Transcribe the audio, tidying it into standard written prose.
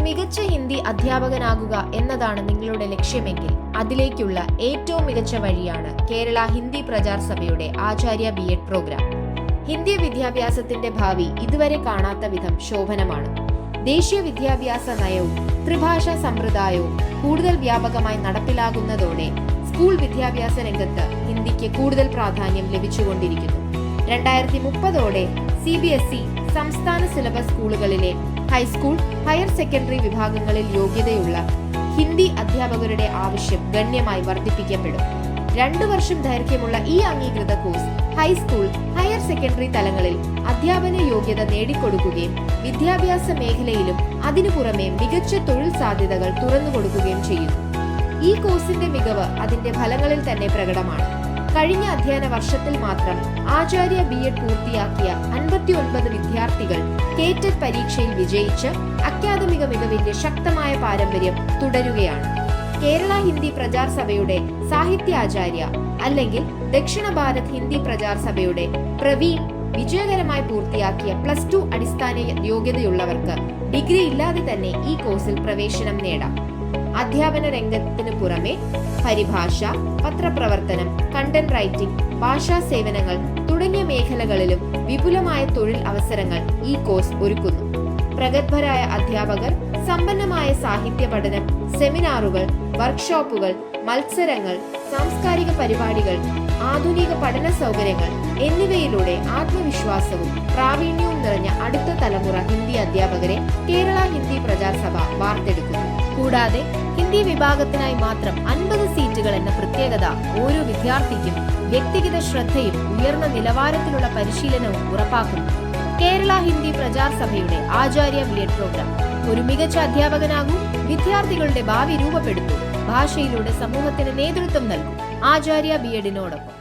മികച്ച ഹിന്ദി അധ്യാപകനാകുക എന്നതാണ് നിങ്ങളുടെ ലക്ഷ്യമെങ്കിൽ അതിലേക്കുള്ള ഏറ്റവും മികച്ച വഴിയാണ് കേരള ഹിന്ദി പ്രചാർ സഭയുടെ ആചാര്യ B.Ed പ്രോഗ്രാം. ഹിന്ദി വിദ്യാഭ്യാസത്തിന്റെ ഭാവി ഇതുവരെ കാണാത്ത വിധം ശോഭനമാണ്. ദേശീയ വിദ്യാഭ്യാസ നയവും ത്രിഭാഷാ സമ്പ്രദായവും കൂടുതൽ വ്യാപകമായി നടപ്പിലാകുന്നതോടെ സ്കൂൾ വിദ്യാഭ്യാസ രംഗത്ത് ഹിന്ദിക്ക് കൂടുതൽ പ്രാധാന്യം ലഭിച്ചുകൊണ്ടിരിക്കുന്നു. 2030ഓടെ CBSE സംസ്ഥാന സിലബസ് സ്കൂളുകളിലെ ഹൈസ്കൂൾ, ഹയർ സെക്കൻഡറി വിഭാഗങ്ങളിൽ യോഗ്യതയുള്ള ഹിന്ദി അധ്യാപകരുടെ ആവശ്യം ഗണ്യമായി വർദ്ധിപ്പിക്കപ്പെടും. 2 വർഷം ദൈർഘ്യമുള്ള ഈ അംഗീകൃത കോഴ്സ് ഹൈസ്കൂൾ, ഹയർ സെക്കൻഡറി തലങ്ങളിൽ അധ്യാപന യോഗ്യത നേടിക്കൊടുക്കുകയും വിദ്യാഭ്യാസ മേഖലയിലും അതിനു പുറമെ മികച്ച തൊഴിൽ സാധ്യതകൾ തുറന്നുകൊടുക്കുകയും ചെയ്യുന്നു. ഈ കോഴ്സിന്റെ മികവ് അതിന്റെ ഫലങ്ങളിൽ തന്നെ പ്രകടമാണ്. കഴിഞ്ഞ അധ്യയന വർഷത്തിൽ മാത്രം ആചാര്യ B.Ed പൂർത്തിയാക്കിയ 59 വിദ്യാർത്ഥികൾ കേറ്റഡ് പരീക്ഷയിൽ വിജയിച്ച് അക്കാദമിക മികവിന്റെ ശക്തമായ പാരമ്പര്യം തുടരുകയാണ്. കേരള ഹിന്ദി പ്രചാർ സഭയുടെ സാഹിത്യാചാര്യ അല്ലെങ്കിൽ ദക്ഷിണ ഭാരത് ഹിന്ദി പ്രചാർ സഭയുടെ പ്രവീൺ വിജയകരമായി പൂർത്തിയാക്കിയ +2 അടിസ്ഥാന യോഗ്യതയുള്ളവർക്ക് ഡിഗ്രി ഇല്ലാതെ തന്നെ ഈ കോഴ്സിൽ പ്രവേശനം നേടാം. അധ്യാപന രംഗത്തിന് പുറമെ പരിഭാഷ, പത്രപ്രവർത്തനം, കണ്ടന്റ് റൈറ്റിംഗ്, ഭാഷാ സേവനങ്ങൾ തുടങ്ങിയ മേഖലകളിലും വിപുലമായ തൊഴിൽ അവസരങ്ങൾ ഈ കോഴ്സ് ഒരുക്കുന്നു. പ്രഗത്ഭരായ അധ്യാപകർ, സമ്പന്നമായ സാഹിത്യ പഠനം, സെമിനാറുകൾ, വർക്ക്ഷോപ്പുകൾ, മത്സരങ്ങൾ, സാംസ്കാരിക പരിപാടികൾ, ആധുനിക പഠന സൗകര്യങ്ങൾ എന്നിവയിലൂടെ ആത്മവിശ്വാസവും പ്രാവീണ്യവും നിറഞ്ഞ അടുത്ത തലമുറ ഹിന്ദി അധ്യാപകരെ കേരള ഹിന്ദി പ്രചാർ സഭ വാർത്തെടുക്കുന്നു. കൂടാതെ ഹിന്ദി വിഭാഗത്തിനായി മാത്രം 50 സീറ്റുകൾ എന്ന പ്രത്യേകത ഓരോ വിദ്യാർത്ഥിക്കും വ്യക്തിഗത ശ്രദ്ധയും ഉയർന്ന നിലവാരത്തിലുള്ള പരിശീലനവും ഉറപ്പാക്കുന്നു. കേരള ഹിന്ദി പ്രചാർ സഭയുടെ ആചാര്യ B.Ed പ്രോഗ്രാം. ഒരു മികച്ച അധ്യാപകനാകൂ, വിദ്യാർത്ഥികളുടെ ഭാവി രൂപപ്പെടുത്തൂ, ഭാഷയിലൂടെ സമൂഹത്തിന് നേതൃത്വം നൽകൂ. ആചാര്യ B.Edനോടൊപ്പം